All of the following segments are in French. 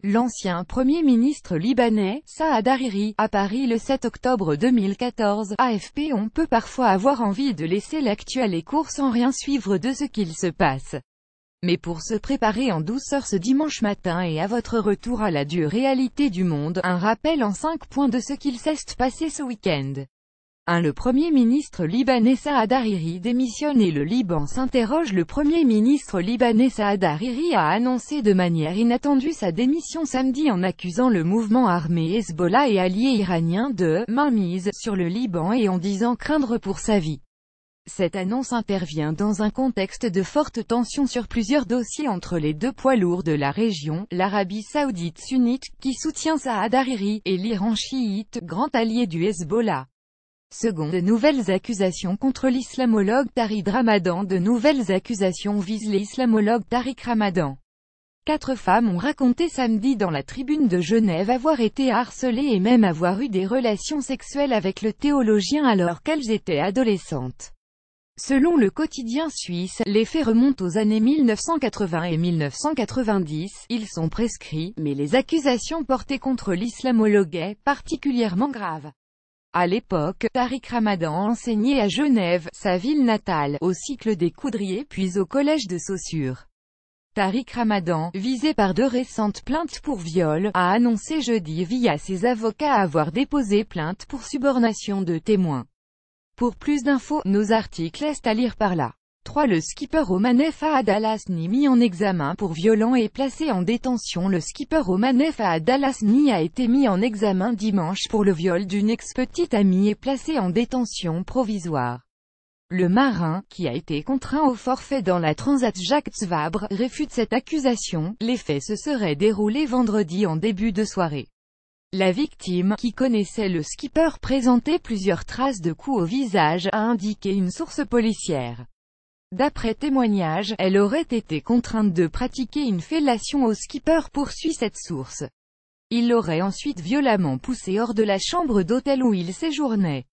L'ancien Premier ministre libanais, Saad Hariri, à Paris le 7 octobre 2014, AFP. On peut parfois avoir envie de laisser l'actuel cours sans rien suivre de ce qu'il se passe. Mais pour se préparer en douceur ce dimanche matin et à votre retour à la dure réalité du monde, un rappel en 5 points de ce qu'il s'est passé ce week-end. 1. Le Premier ministre libanais Saad Hariri démissionne et le Liban s'interroge. Le Premier ministre libanais Saad Hariri a annoncé de manière inattendue sa démission samedi en accusant le mouvement armé Hezbollah et alliés iraniens de « mainmise » sur le Liban et en disant craindre pour sa vie. Cette annonce intervient dans un contexte de forte tension sur plusieurs dossiers entre les deux poids lourds de la région, l'Arabie saoudite sunnite, qui soutient Saad Hariri, et l'Iran chiite, grand allié du Hezbollah. Second, de nouvelles accusations contre l'islamologue Tariq Ramadan. De nouvelles accusations visent l'islamologue Tariq Ramadan. 4 femmes ont raconté samedi dans la Tribune de Genève avoir été harcelées et même avoir eu des relations sexuelles avec le théologien alors qu'elles étaient adolescentes. Selon le quotidien suisse, les faits remontent aux années 1980 et 1990, ils sont prescrits, mais les accusations portées contre l'islamologue est particulièrement grave. À l'époque, Tariq Ramadan enseignait à Genève, sa ville natale, au cycle des Coudriers puis au collège de Saussure. Tariq Ramadan, visé par 2 récentes plaintes pour viol, a annoncé jeudi via ses avocats avoir déposé plainte pour subornation de témoins. Pour plus d'infos, nos articles est à lire par là. 3. Le skipper omanais Fahad Al-Hasni mis en examen pour violent et placé en détention. Le skipper omanais Fahad Al-Hasni a été mis en examen dimanche pour le viol d'une ex-petite amie et placé en détention provisoire. Le marin, qui a été contraint au forfait dans la Transat Jacques Vabre, réfute cette accusation. Les faits se seraient déroulés vendredi en début de soirée. La victime, qui connaissait le skipper, présentait plusieurs traces de coups au visage, a indiqué une source policière. D'après témoignage, elle aurait été contrainte de pratiquer une fellation au skipper, poursuit cette source. Il l'aurait ensuite violemment poussé hors de la chambre d'hôtel où il séjournait.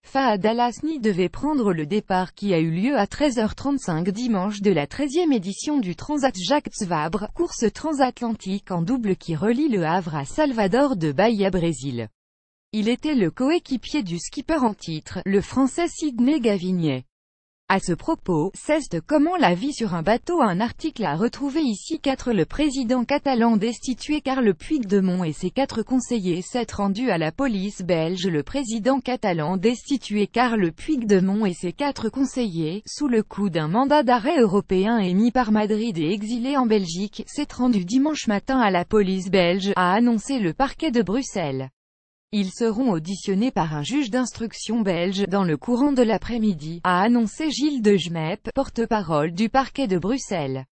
Fahad Al-Hasni devait prendre le départ qui a eu lieu à 13h35 dimanche de la 13e édition du Transat Jacques Vabre, course transatlantique en double qui relie Le Havre à Salvador de Bahia, Brésil. Il était le coéquipier du skipper en titre, le Français Sidney Gavinier. À ce propos, c'est comment la vie sur un bateau. Un article à retrouver ici. 4. Le président catalan destitué Carles Puigdemont et ses 4 conseillers s'est rendu à la police belge. Le président catalan destitué Carles Puigdemont et ses 4 conseillers, sous le coup d'un mandat d'arrêt européen émis par Madrid et exilé en Belgique, s'est rendu dimanche matin à la police belge, a annoncé le parquet de Bruxelles. Ils seront auditionnés par un juge d'instruction belge dans le courant de l'après-midi, a annoncé Gilles de Jmep, porte-parole du parquet de Bruxelles.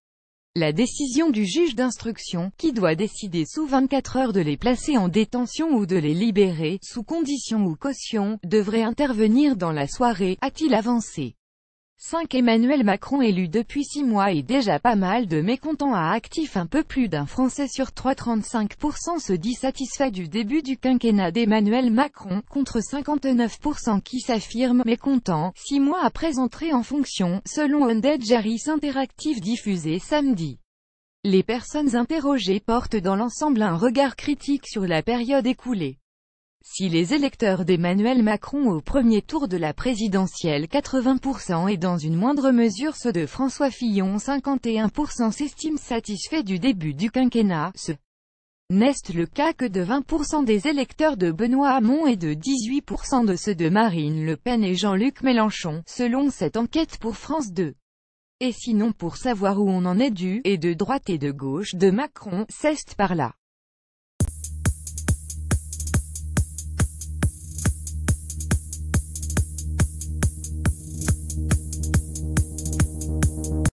La décision du juge d'instruction, qui doit décider sous 24 heures de les placer en détention ou de les libérer, sous condition ou caution, devrait intervenir dans la soirée, a-t-il avancé. 5. Emmanuel Macron élu depuis 6 mois et déjà pas mal de mécontents à actif. Un peu plus d'un Français sur 3, 35% se dit satisfait du début du quinquennat d'Emmanuel Macron, contre 59% qui s'affirment mécontents, 6 mois après entrée en fonction, selon Ondage Harris Interactive diffusé samedi. Les personnes interrogées portent dans l'ensemble un regard critique sur la période écoulée. Si les électeurs d'Emmanuel Macron au premier tour de la présidentielle 80% et dans une moindre mesure ceux de François Fillon 51% s'estiment satisfaits du début du quinquennat, ce n'est le cas que de 20% des électeurs de Benoît Hamon et de 18% de ceux de Marine Le Pen et Jean-Luc Mélenchon, selon cette enquête pour France 2. Et sinon pour savoir où on en est du, et de droite et de gauche de Macron, c'est par là.